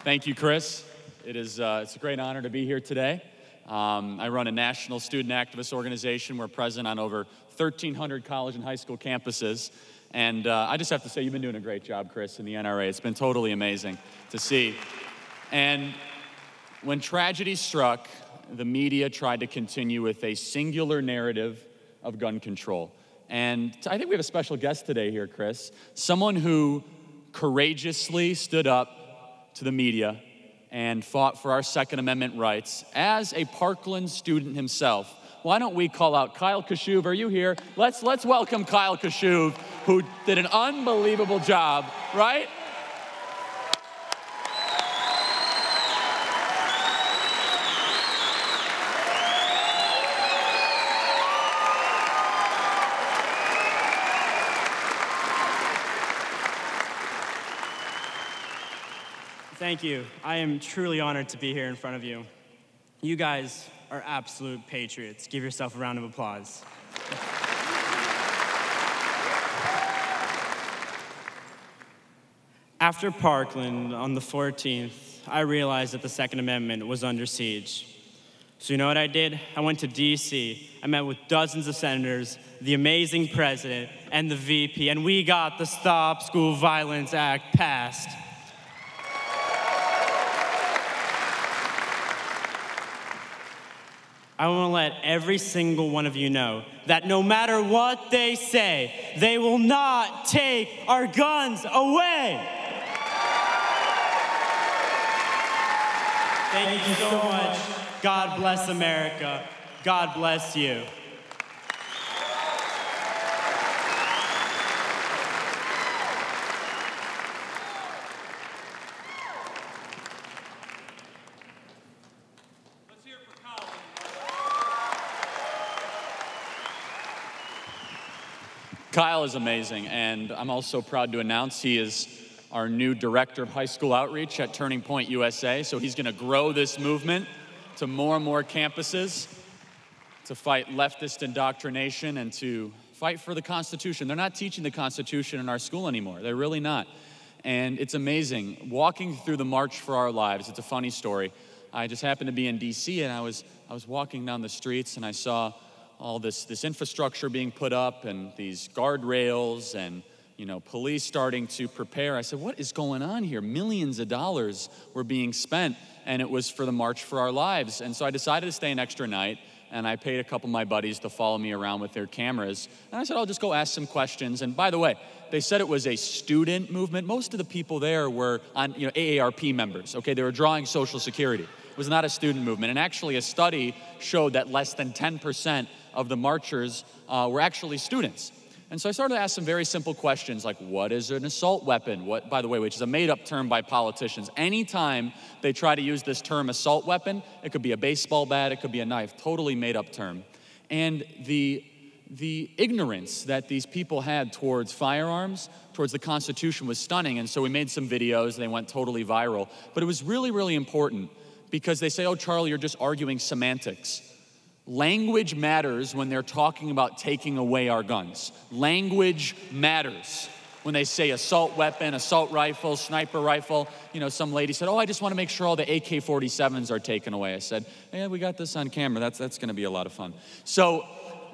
Thank you, Chris. It's a great honor to be here today. I run a national student activist organization. We're present on over 1,300 college and high school campuses. And I just have to say, you've been doing a great job, Chris, in the NRA. It's been totally amazing to see. And when tragedy struck, the media tried to continue with a singular narrative of gun control. And I think we have a special guest today here, Chris. Someone who courageously stood up to the media and fought for our Second Amendment rights as a Parkland student himself. Why don't we call out Kyle Kashuv? Are you here? Let's welcome Kyle Kashuv, who did an unbelievable job, right? Thank you. I am truly honored to be here in front of you. You guys are absolute patriots. Give yourself a round of applause. After Parkland on the 14th, I realized that the Second Amendment was under siege. So you know what I did? I went to DC. I met with dozens of senators, the amazing president, and the VP, and we got the Stop School Violence Act passed. I want to let every single one of you know that no matter what they say, they will not take our guns away. Thank you so much. God bless America. God bless you. Kyle is amazing, and I'm also proud to announce he is our new Director of High School Outreach at Turning Point USA. So he's gonna grow this movement to more and more campuses to fight leftist indoctrination and to fight for the Constitution. They're not teaching the Constitution in our school anymore. They're really not. And it's amazing. Walking through the March for Our Lives, it's a funny story. I just happened to be in DC, and I was walking down the streets, and I saw all this infrastructure being put up and these guardrails and, you know, police starting to prepare. I said, what is going on here? Millions of dollars were being spent, and it was for the March for Our Lives. And so I decided to stay an extra night, and I paid a couple of my buddies to follow me around with their cameras. And I said, I'll just go ask some questions. And by the way, they said it was a student movement. Most of the people there were on, AARP members, okay? They were drawing Social Security. It was not a student movement. And actually a study showed that less than 10% of the marchers were actually students. And so I started to ask some very simple questions like, what is an assault weapon? What, by the way, which is a made-up term by politicians. Anytime they try to use this term assault weapon, it could be a baseball bat, it could be a knife, totally made-up term. And the ignorance that these people had towards firearms, towards the Constitution was stunning. And so we made some videos, they went totally viral. But it was really, really important because they say, oh, Charlie, you're just arguing semantics. Language matters when they're talking about taking away our guns. Language matters when they say assault weapon, assault rifle, sniper rifle. You know, some lady said, oh, I just want to make sure all the AK-47s are taken away. I said, yeah, we got this on camera. That's going to be a lot of fun. So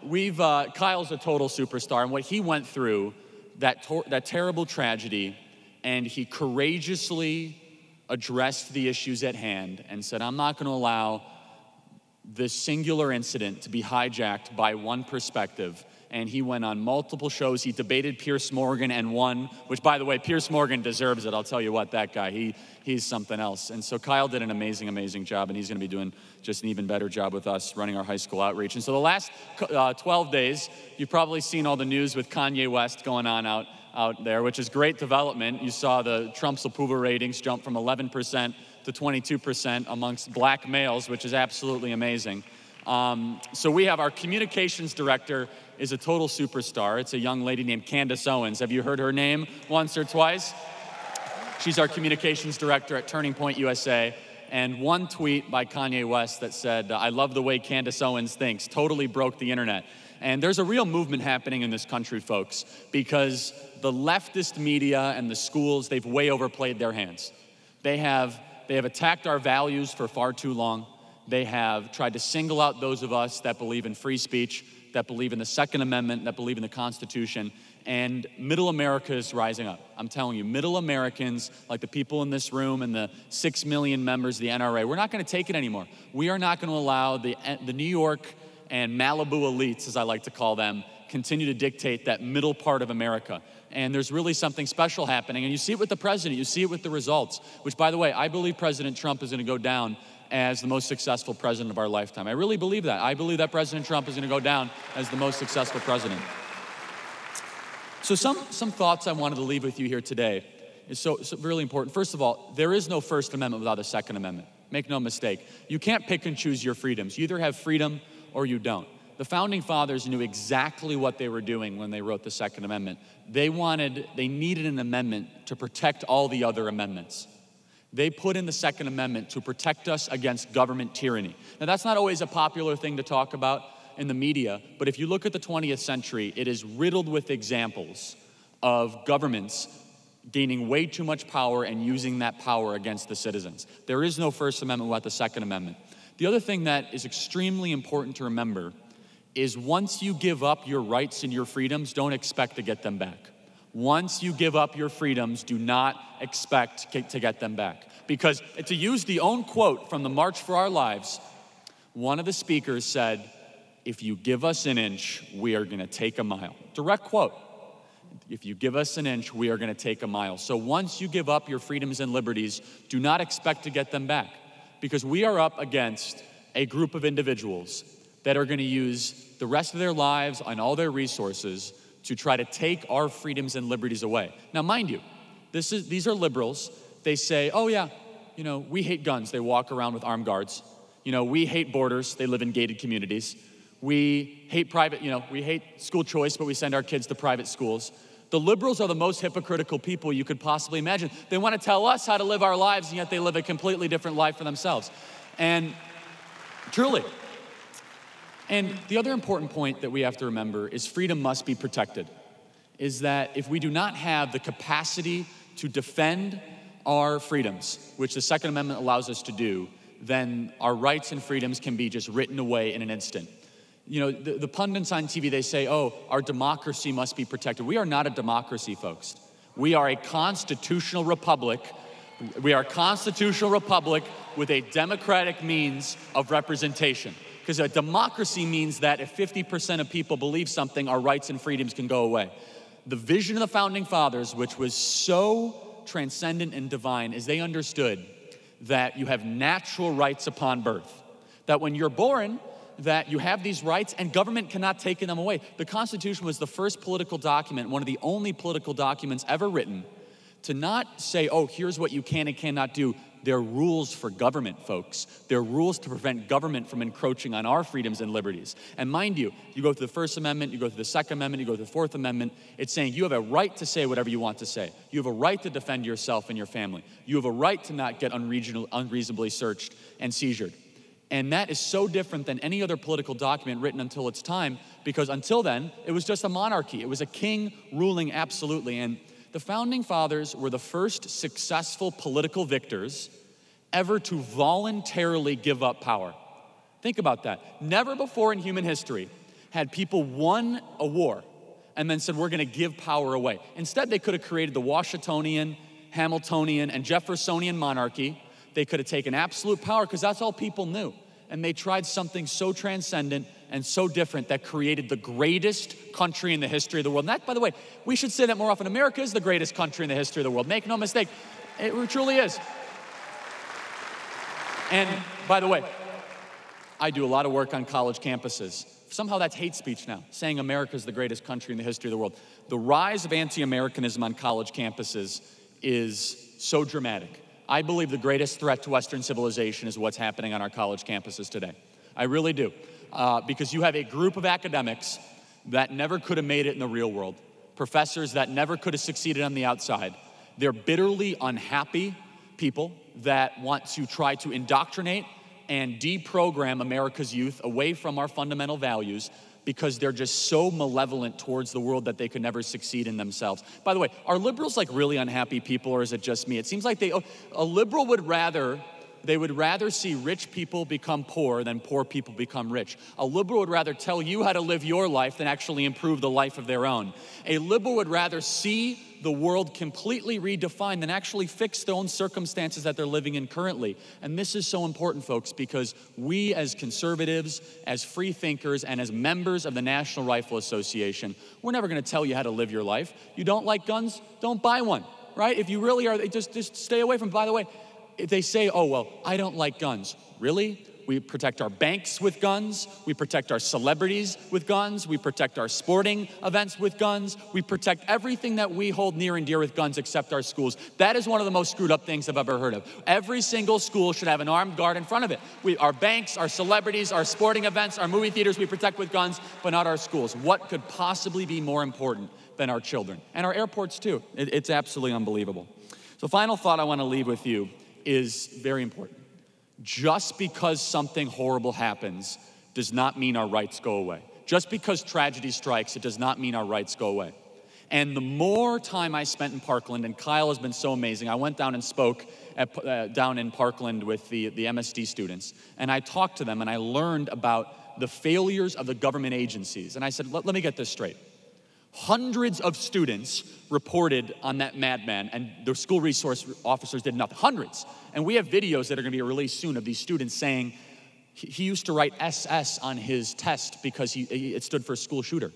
Kyle's a total superstar, and what he went through, that terrible tragedy, and he courageously addressed the issues at hand and said, I'm not going to allow this singular incident to be hijacked by one perspective. And he went on multiple shows. He debated Pierce Morgan and won, which, by the way, Pierce Morgan deserves it. I'll tell you what, that guy, he's something else. And so Kyle did an amazing, amazing job, and he's going to be doing just an even better job with us running our high school outreach. And so the last 12 days, you've probably seen all the news with Kanye West going on out there, which is great development. You saw the Trump's approval ratings jump from 11% to 22% amongst black males, which is absolutely amazing. So we have our communications director is a total superstar. It's a young lady named Candace Owens. Have you heard her name once or twice? She's our communications director at Turning Point USA. And one tweet by Kanye West that said, I love the way Candace Owens thinks, totally broke the internet. And there's a real movement happening in this country, folks, because the leftist media and the schools, they've way overplayed their hands. They have attacked our values for far too long. They have tried to single out those of us that believe in free speech, that believe in the Second Amendment, that believe in the Constitution, and middle America is rising up. I'm telling you, middle Americans, like the people in this room and the 6 million members of the NRA, we're not gonna take it anymore. We are not gonna allow the New York and Malibu elites, as I like to call them, continue to dictate that middle part of America. And there's really something special happening. And you see it with the president, you see it with the results, which, by the way, I believe President Trump is gonna go down as the most successful president of our lifetime. I really believe that. I believe that President Trump is gonna go down as the most successful president. So some thoughts I wanted to leave with you here today is so really important. First of all, there is no First Amendment without a Second Amendment. Make no mistake. You can't pick and choose your freedoms. You either have freedom or you don't. The Founding Fathers knew exactly what they were doing when they wrote the Second Amendment. They needed an amendment to protect all the other amendments. They put in the Second Amendment to protect us against government tyranny. Now, that's not always a popular thing to talk about in the media, but if you look at the 20th century, it is riddled with examples of governments gaining way too much power and using that power against the citizens. There is no First Amendment without the Second Amendment. The other thing that is extremely important to remember is once you give up your rights and your freedoms, don't expect to get them back. Once you give up your freedoms, do not expect to get them back. Because to use the own quote from the March for Our Lives, one of the speakers said, "If you give us an inch, we are gonna take a mile." Direct quote. If you give us an inch, we are gonna take a mile. So once you give up your freedoms and liberties, do not expect to get them back. Because we are up against a group of individuals that are gonna use the rest of their lives and all their resources to try to take our freedoms and liberties away. Now, mind you, these are liberals. They say, oh yeah, we hate guns. They walk around with armed guards. We hate borders. They live in gated communities. We hate we hate school choice, but we send our kids to private schools. The liberals are the most hypocritical people you could possibly imagine. They want to tell us how to live our lives, and yet they live a completely different life for themselves. And truly. And the other important point that we have to remember is freedom must be protected. Is that if we do not have the capacity to defend our freedoms, which the Second Amendment allows us to do, then our rights and freedoms can be just written away in an instant. The pundits on TV, they say, oh, our democracy must be protected. We are not a democracy, folks. We are a constitutional republic. We are a constitutional republic with a democratic means of representation. Because a democracy means that if 50% of people believe something, our rights and freedoms can go away. The vision of the Founding Fathers, which was so transcendent and divine, is they understood that you have natural rights upon birth. That when you're born, that you have these rights and government cannot take them away. The Constitution was the first political document, one of the only political documents ever written, to not say, oh, here's what you can and cannot do. There are rules for government, folks. There are rules to prevent government from encroaching on our freedoms and liberties. And mind you, you go through the First Amendment, you go through the Second Amendment, you go through the Fourth Amendment, it's saying you have a right to say whatever you want to say. You have a right to defend yourself and your family. You have a right to not get unreasonably searched and seizured. And that is so different than any other political document written until its time, because until then, it was just a monarchy. It was a king ruling absolutely. And the Founding Fathers were the first successful political victors ever to voluntarily give up power. Think about that. Never before in human history had people won a war and then said, we're gonna give power away. Instead, they could have created the Washingtonian, Hamiltonian, and Jeffersonian monarchy. They could have taken absolute power because that's all people knew. And they tried something so transcendent and so different that created the greatest country in the history of the world. And that, by the way, we should say that more often. America is the greatest country in the history of the world. Make no mistake, it truly is. And by the way, I do a lot of work on college campuses. Somehow that's hate speech now, saying America is the greatest country in the history of the world. The rise of anti-Americanism on college campuses is so dramatic. I believe the greatest threat to Western civilization is what's happening on our college campuses today. I really do. Because you have a group of academics that never could have made it in the real world, professors that never could have succeeded on the outside. They're bitterly unhappy people that want to try to indoctrinate and deprogram America's youth away from our fundamental values because they're just so malevolent towards the world that they could never succeed in themselves. By the way, are liberals like really unhappy people, or is it just me? It seems like a liberal would rather see rich people become poor than poor people become rich. A liberal would rather tell you how to live your life than actually improve the life of their own. A liberal would rather see the world completely redefined than actually fix their own circumstances that they're living in currently. And this is so important, folks, because we as conservatives, as free thinkers, and as members of the National Rifle Association, we're never gonna tell you how to live your life. You don't like guns? Don't buy one, right? If you really are, just stay away from, by the way, if they say, oh, well, I don't like guns. Really? We protect our banks with guns. We protect our celebrities with guns. We protect our sporting events with guns. We protect everything that we hold near and dear with guns except our schools. That is one of the most screwed up things I've ever heard of. Every single school should have an armed guard in front of it. Our banks, our celebrities, our sporting events, our movie theaters, we protect with guns, but not our schools. What could possibly be more important than our children? And our airports too. It's absolutely unbelievable. So final thought I want to leave with you is very important. Just because something horrible happens does not mean our rights go away. Just because tragedy strikes, it does not mean our rights go away. And the more time I spent in Parkland, and Kyle has been so amazing, I went down and spoke down in Parkland with the MSD students, and I talked to them and I learned about the failures of the government agencies. And I said, let me get this straight. Hundreds of students reported on that madman, and the school resource officers did nothing. Hundreds. And we have videos that are gonna be released soon of these students saying he used to write SS on his test because it stood for school shooter.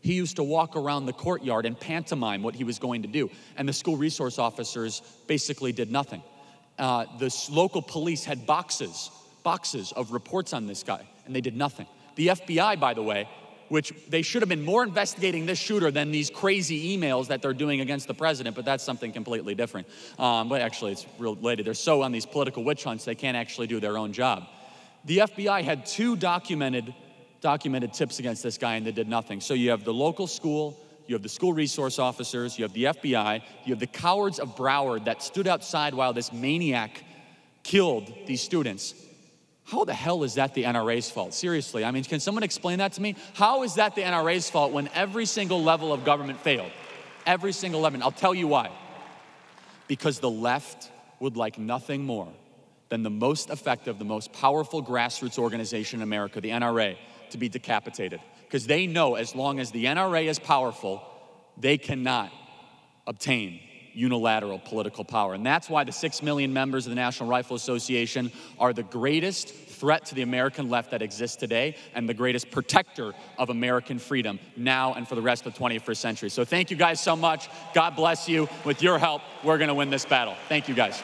He used to walk around the courtyard and pantomime what he was going to do, and the school resource officers basically did nothing. The local police had boxes of reports on this guy, and they did nothing. The FBI, by the way, which they should have been more investigating this shooter than these crazy emails that they're doing against the president, but that's something completely different. But actually, it's related. They're so on these political witch hunts, they can't actually do their own job. The FBI had 2 documented tips against this guy, and they did nothing. So you have the local school, you have the school resource officers, you have the FBI, you have the cowards of Broward that stood outside while this maniac killed these students. How the hell is that the NRA's fault? Seriously, I mean, can someone explain that to me? How is that the NRA's fault when every single level of government failed? Every single level. I'll tell you why. Because the left would like nothing more than the most effective, the most powerful grassroots organization in America, the NRA, to be decapitated. Because they know as long as the NRA is powerful, they cannot obtain unilateral political power. And that's why the 6 million members of the National Rifle Association are the greatest threat to the American left that exists today and the greatest protector of American freedom now and for the rest of the 21st century. So thank you guys so much. God bless you. With your help, we're gonna win this battle. Thank you guys.